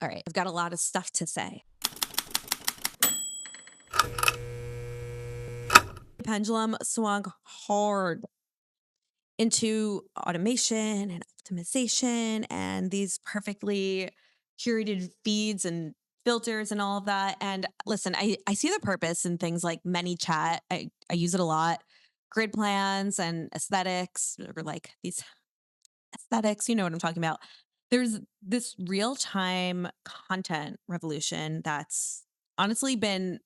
All right, I've got a lot of stuff to say. Pendulum swung hard into automation and optimization and these perfectly curated feeds and filters and all of that. And listen, I see the purpose in things like ManyChat. I use it a lot. Grid plans and aesthetics, or like these aesthetics, you know what I'm talking about. There's this real time content revolution that's honestly been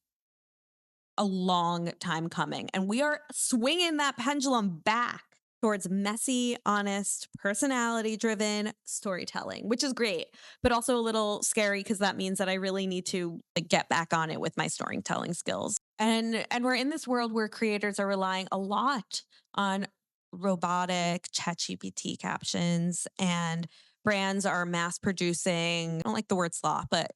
a long time coming. And we are swinging that pendulum back towards messy, honest, personality driven storytelling, which is great, but also a little scary because that means that I really need to like, get back on it with my storytelling skills. And we're in this world where creators are relying a lot on robotic ChatGPT captions, and brands are mass producing, I don't like the word slop, but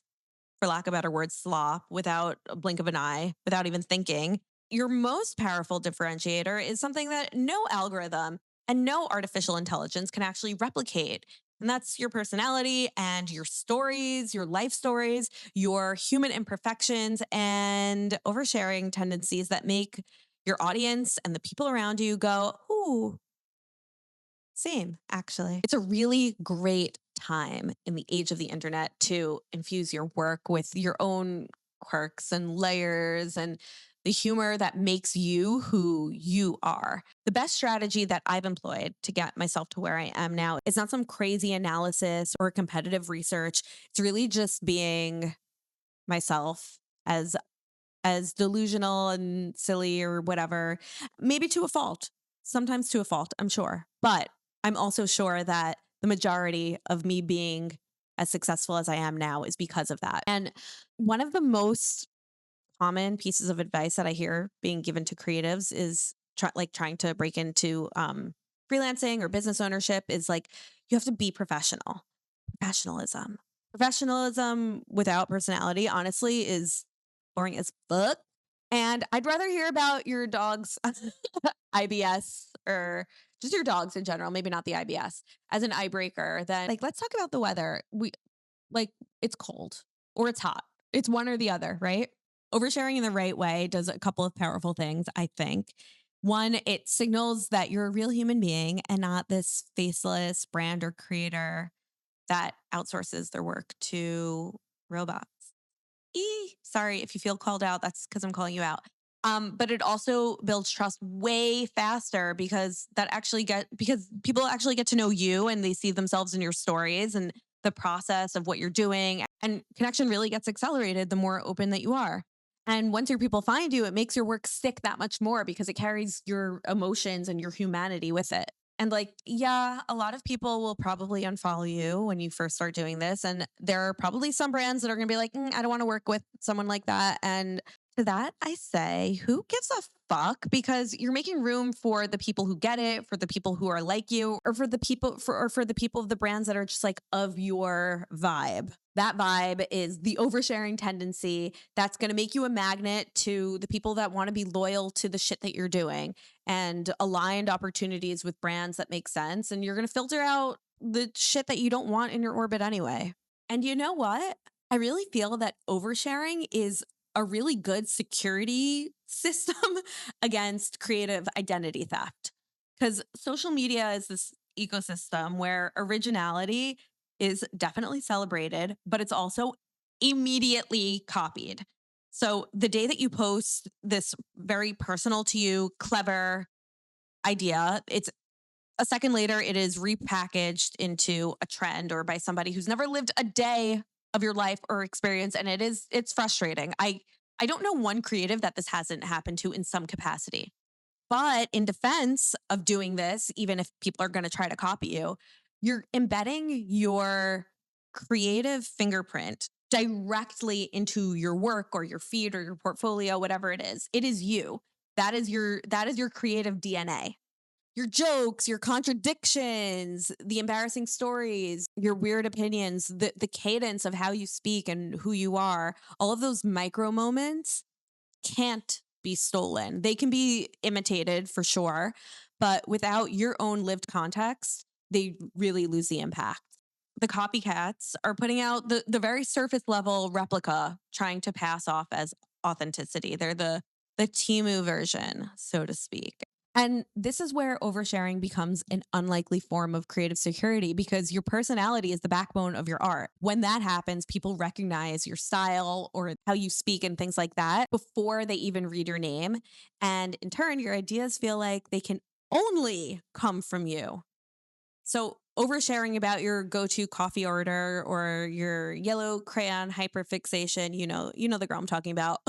for lack of a better word, slop without a blink of an eye, without even thinking. Your most powerful differentiator is something that no algorithm and no artificial intelligence can actually replicate. And that's your personality and your stories, your life stories, your human imperfections and oversharing tendencies that make your audience and the people around you go, ooh, same, actually. It's a really great time in the age of the internet to infuse your work with your own quirks and layers and the humor that makes you who you are. The best strategy that I've employed to get myself to where I am now is not some crazy analysis or competitive research. It's really just being myself as delusional and silly or whatever, maybe to a fault, sometimes to a fault, I'm sure. But I'm also sure that the majority of me being as successful as I am now is because of that. And one of the most common pieces of advice that I hear being given to creatives is trying to break into freelancing or business ownership is like, you have to be professional. Professionalism. Professionalism without personality, honestly, is boring as fuck. And I'd rather hear about your dog's IBS or just your dogs in general, maybe not the IBS, as an icebreaker than like, let's talk about the weather. Like, it's cold or it's hot. It's one or the other, right? Oversharing in the right way does a couple of powerful things, I think. One, it signals that you're a real human being and not this faceless brand or creator that outsources their work to robots. Sorry if you feel called out. That's because I'm calling you out. But it also builds trust way faster because because people actually get to know you and they see themselves in your stories and the process of what you're doing. And connection really gets accelerated the more open that you are. And once your people find you, it makes your work stick that much more because it carries your emotions and your humanity with it. And like, yeah, a lot of people will probably unfollow you when you first start doing this. And there are probably some brands that are going to be like, I don't want to work with someone like that. And to that, I say, who gives a fuck? Because you're making room for the people who get it, for the people who are like you, or for the people of the brands that are just like of your vibe. That vibe is the oversharing tendency that's going to make you a magnet to the people that want to be loyal to the shit that you're doing and aligned opportunities with brands that make sense. And you're going to filter out the shit that you don't want in your orbit anyway. And you know what? I really feel that oversharing is a really good security system against creative identity theft. Because social media is this ecosystem where originality is definitely celebrated, but it's also immediately copied. So the day that you post this very personal to you, clever idea, it's a second later, it is repackaged into a trend or by somebody who's never lived a day of your life or experience. And it's frustrating. I don't know one creative that this hasn't happened to in some capacity. But in defense of doing this, even if people are going to try to copy you, you're embedding your creative fingerprint directly into your work or your feed or your portfolio, whatever it is. It is you. That is your creative DNA. Your jokes, your contradictions, the embarrassing stories, your weird opinions, the cadence of how you speak and who you are, all of those micro moments can't be stolen. They can be imitated for sure, but without your own lived context, they really lose the impact. the copycats are putting out the very surface level replica trying to pass off as authenticity. They're the Timu version, so to speak. And this is where oversharing becomes an unlikely form of creative security because your personality is the backbone of your art. When that happens, people recognize your style or how you speak and things like that before they even read your name. And in turn, your ideas feel like they can only come from you. So, oversharing about your go-to coffee order or your yellow crayon hyperfixation, you know the girl I'm talking about,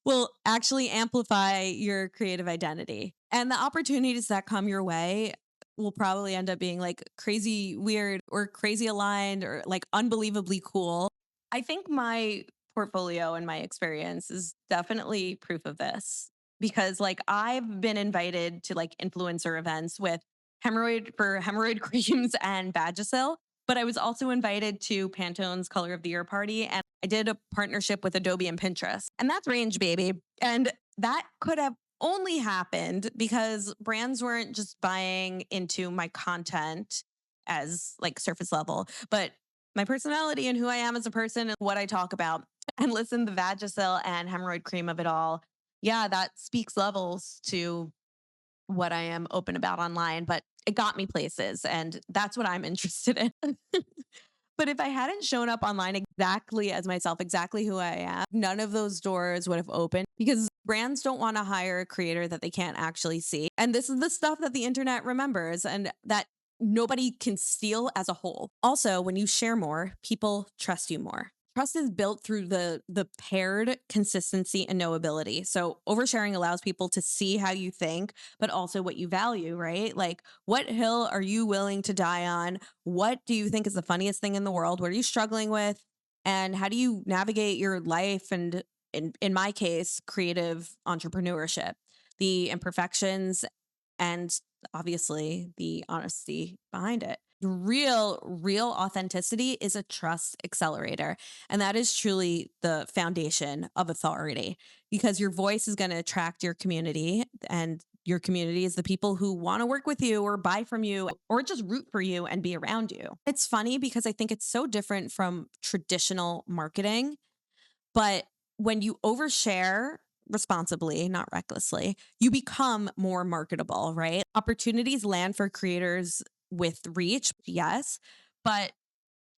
will actually amplify your creative identity. And the opportunities that come your way will probably end up being like crazy weird or crazy aligned or like unbelievably cool. I think my portfolio and my experience is definitely proof of this because like I've been invited to like influencer events with hemorrhoid creams and Vagisil. But I was also invited to Pantone's Color of the Year party, and I did a partnership with Adobe and Pinterest, and that's range, baby. And that could have only happened because brands weren't just buying into my content as like surface level, but my personality and who I am as a person and what I talk about. And listen, the Vagisil and hemorrhoid cream of it all, yeah, that speaks levels to what I am open about online, but it got me places and that's what I'm interested in. But if I hadn't shown up online exactly as myself, exactly who I am, none of those doors would have opened because brands don't want to hire a creator that they can't actually see. And this is the stuff that the internet remembers and that nobody can steal as a whole. Also, when you share more, people trust you more. Trust is built through the paired consistency and knowability. So oversharing allows people to see how you think, but also what you value, right? Like what hill are you willing to die on? What do you think is the funniest thing in the world? What are you struggling with? And how do you navigate your life and in my case, creative entrepreneurship, the imperfections and obviously the honesty behind it. Real authenticity is a trust accelerator. And that is truly the foundation of authority because your voice is going to attract your community and your community is the people who want to work with you or buy from you or just root for you and be around you. It's funny because I think it's so different from traditional marketing, but when you overshare responsibly, not recklessly, you become more marketable, right? Opportunities land for creators with reach, yes, but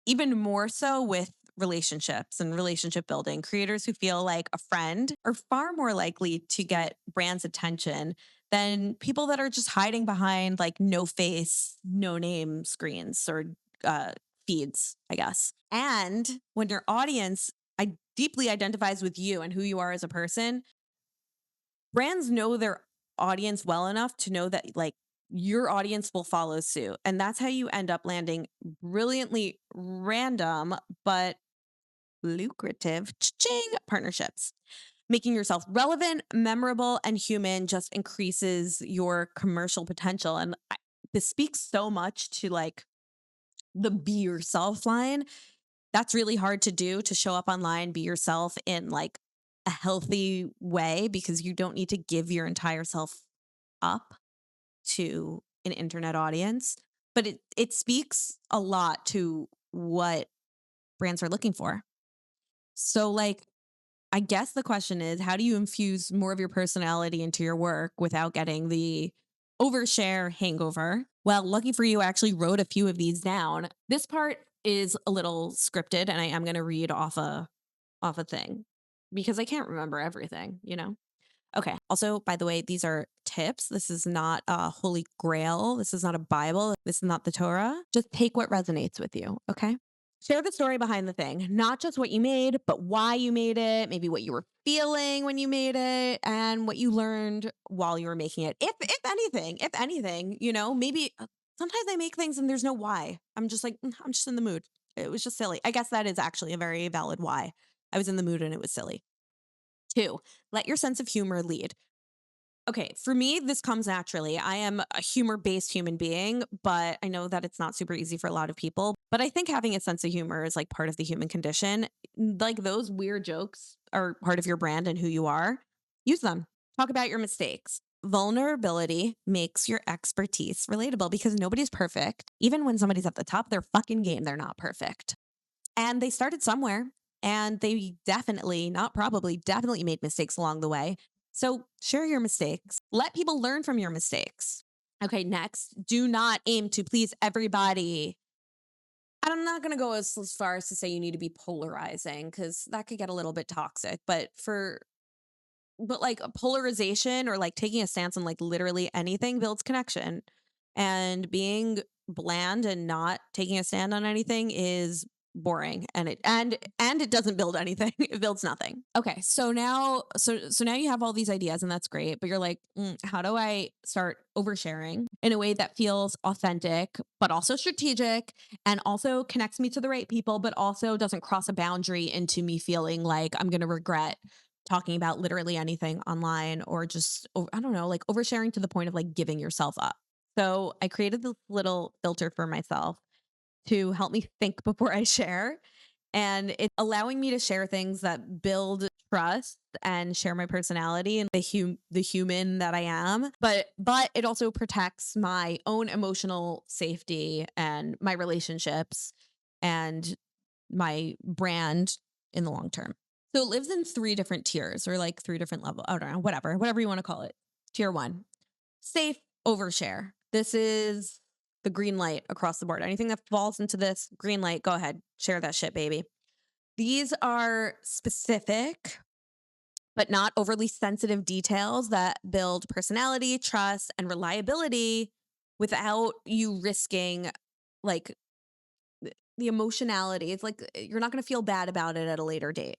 even more so with relationships and relationship building. Creators who feel like a friend are far more likely to get brands' attention than people that are just hiding behind like no face, no name screens or uh, feeds, I guess. And when your audience deeply identifies with you and who you are as a person, brands know their audience well enough to know that like your audience will follow suit. And that's how you end up landing brilliantly random but lucrative ching partnerships. Making yourself relevant, memorable, and human just increases your commercial potential. And this speaks so much to like the be yourself line. That's really hard to do to show up online, be yourself in like a healthy way because you don't need to give your entire self up to an internet audience. But it speaks a lot to what brands are looking for. So like I guess the question is how do you infuse more of your personality into your work without getting the overshare hangover? Well, lucky for you, I actually wrote a few of these down. This part is a little scripted and I am going to read off a thing because I can't remember everything. Okay. Also, by the way, these are tips. This is not a holy grail. This is not a Bible. This is not the Torah. Just take what resonates with you. Okay. Share the story behind the thing, not just what you made, but why you made it, maybe what you were feeling when you made it, and what you learned while you were making it. If anything, maybe sometimes I make things and there's no why. I'm just like, I'm just in the mood. It was just silly. I guess that is actually a very valid why. I was in the mood and it was silly. Two, let your sense of humor lead. Okay, for me, this comes naturally. I am a humor based human being, but I know that it's not super easy for a lot of people. But I think having a sense of humor is like part of the human condition. Like those weird jokes are part of your brand and who you are. Use them. Talk about your mistakes. vulnerability makes your expertise relatable because nobody's perfect. Even when somebody's at the top of their fucking game, they're not perfect. And they started somewhere and they definitely, not probably, definitely made mistakes along the way. So share your mistakes. Let people learn from your mistakes. Okay, next, do not aim to please everybody. I'm not going to go as far as to say you need to be polarizing because that could get a little bit toxic. But like a polarization or like taking a stance on like literally anything builds connection. And being bland and not taking a stand on anything is boring and it doesn't build anything. It builds nothing. Okay, so now you have all these ideas and that's great, but you're like, how do I start oversharing in a way that feels authentic but also strategic and also connects me to the right people but also doesn't cross a boundary into me feeling like I'm going to regret talking about literally anything online or just, I don't know, like oversharing to the point of like giving yourself up. So I created this little filter for myself to help me think before I share. And it's allowing me to share things that build trust and share my personality and the human that I am. But it also protects my own emotional safety and my relationships and my brand in the long term. So it lives in three different tiers or like three different levels. I don't know, whatever you want to call it. Tier one, safe overshare. This is the green light across the board. Anything that falls into this green light, go ahead, share that shit, baby. These are specific, but not overly sensitive details that build personality, trust, and reliability without you risking like the emotionality. It's like you're not going to feel bad about it at a later date.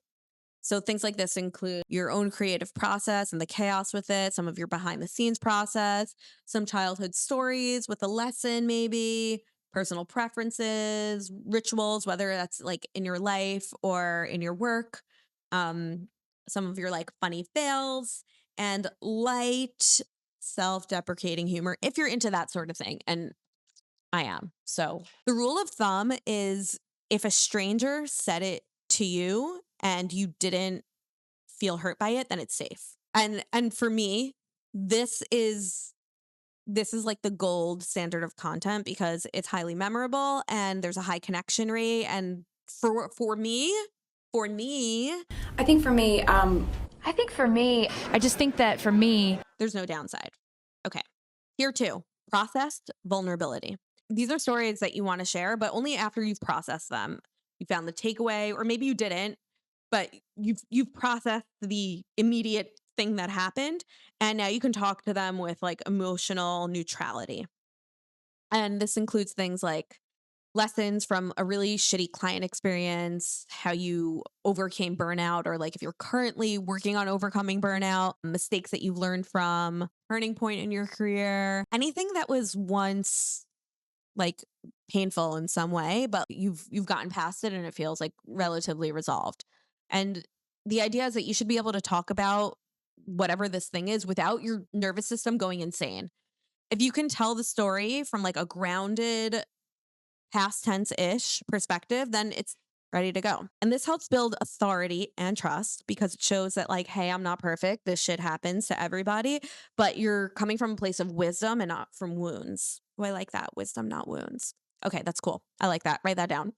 So things like this include your own creative process and the chaos with it, some of your behind the scenes process, some childhood stories with a lesson, maybe personal preferences, rituals, whether that's like in your life or in your work, um, some of your like funny fails and light self-deprecating humor if you're into that sort of thing. And I am. So the rule of thumb is if a stranger said it to you and you didn't feel hurt by it, then it's safe. And for me, this is this is like the gold standard of content because it's highly memorable and there's a high connection rate. And for me, I think for me, I just think that for me, there's no downside. Okay. Tier two, processed vulnerability. These are stories that you want to share, but only after you've processed them. You found the takeaway, or maybe you didn't, but you've processed the immediate thing that happened, and now you can talk to them with like emotional neutrality. And this includes things like lessons from a really shitty client experience, how you overcame burnout, or like if you're currently working on overcoming burnout, mistakes that you've learned from, turning point in your career, anything that was once like painful in some way, but you've gotten past it and it feels like relatively resolved. And the idea is that you should be able to talk about whatever this thing is without your nervous system going insane. If you can tell the story from like a grounded past tense ish perspective, then it's ready to go. And this helps build authority and trust because it shows that, like, hey, I'm not perfect. This shit happens to everybody, but you're coming from a place of wisdom and not from wounds. Oh, I like that. Wisdom, not wounds. Okay, that's cool. I like that. Write that down.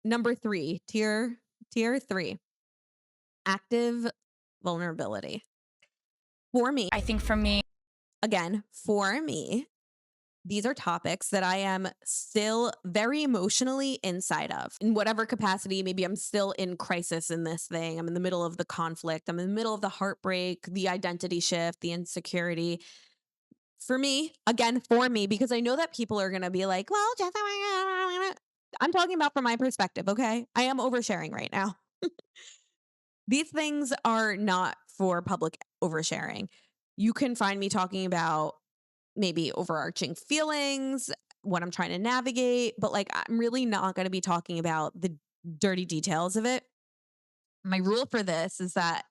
Number three, tier three, active vulnerability. For me, I think for me, again, for me, these are topics that I am still very emotionally inside of in whatever capacity. Maybe I'm still in crisis in this thing. I'm in the middle of the conflict. I'm in the middle of the heartbreak, the identity shift, the insecurity. For me, again, for me, because I know that people are going to be like, well, Jess, I'm talking about from my perspective. Okay. I am oversharing right now. These things are not for public oversharing. You can find me talking about maybe overarching feelings, what I'm trying to navigate, but like I'm really not going to be talking about the dirty details of it. My rule for this is that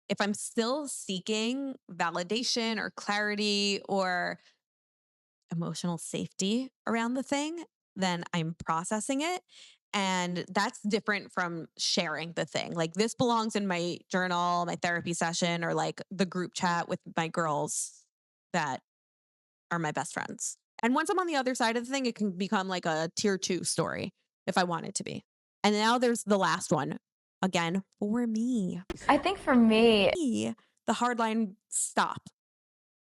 if I'm still seeking validation or clarity or emotional safety around the thing, then I'm processing it. And that's different from sharing the thing. Like this belongs in my journal, my therapy session, or like the group chat with my girls that are my best friends. And once I'm on the other side of the thing, it can become like a tier two story if I want it to be. And now there's the last one. Again, for me. I think for me, The hard line stop.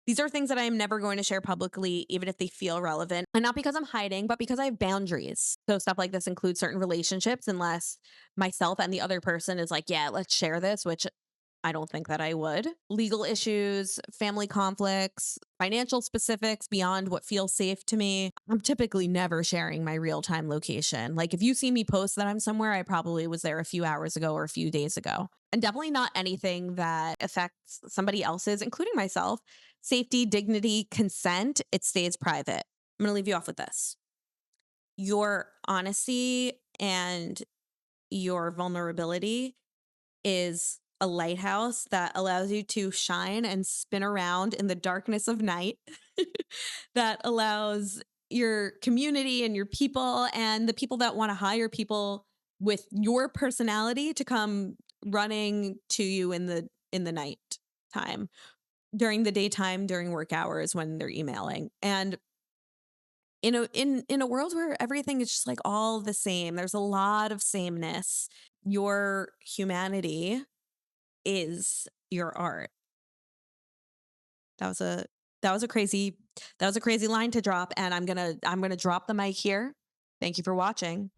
These are things that I am never going to share publicly, even if they feel relevant. And not because I'm hiding, but because I have boundaries. So stuff like this includes certain relationships, unless myself and the other person is like, yeah, let's share this, which I don't think that I would. Legal issues, family conflicts, financial specifics beyond what feels safe to me. I'm typically never sharing my real time location. Like if you see me post that I'm somewhere, I probably was there a few hours ago or a few days ago. And definitely not anything that affects somebody else's, including myself, safety, dignity, consent. It stays private. I'm going to leave you off with this. Your honesty and your vulnerability is a lighthouse that allows you to shine and spin around in the darkness of night, that allows your community and your people and the people that want to hire people with your personality to come running to you in the night time, during the daytime, during work hours when they're emailing. And in a world where everything is just like all the same, there's a lot of sameness. Your humanity is your art. That was a that was a crazy that was a crazy line to drop, and I'm going to drop the mic here. Thank you for watching.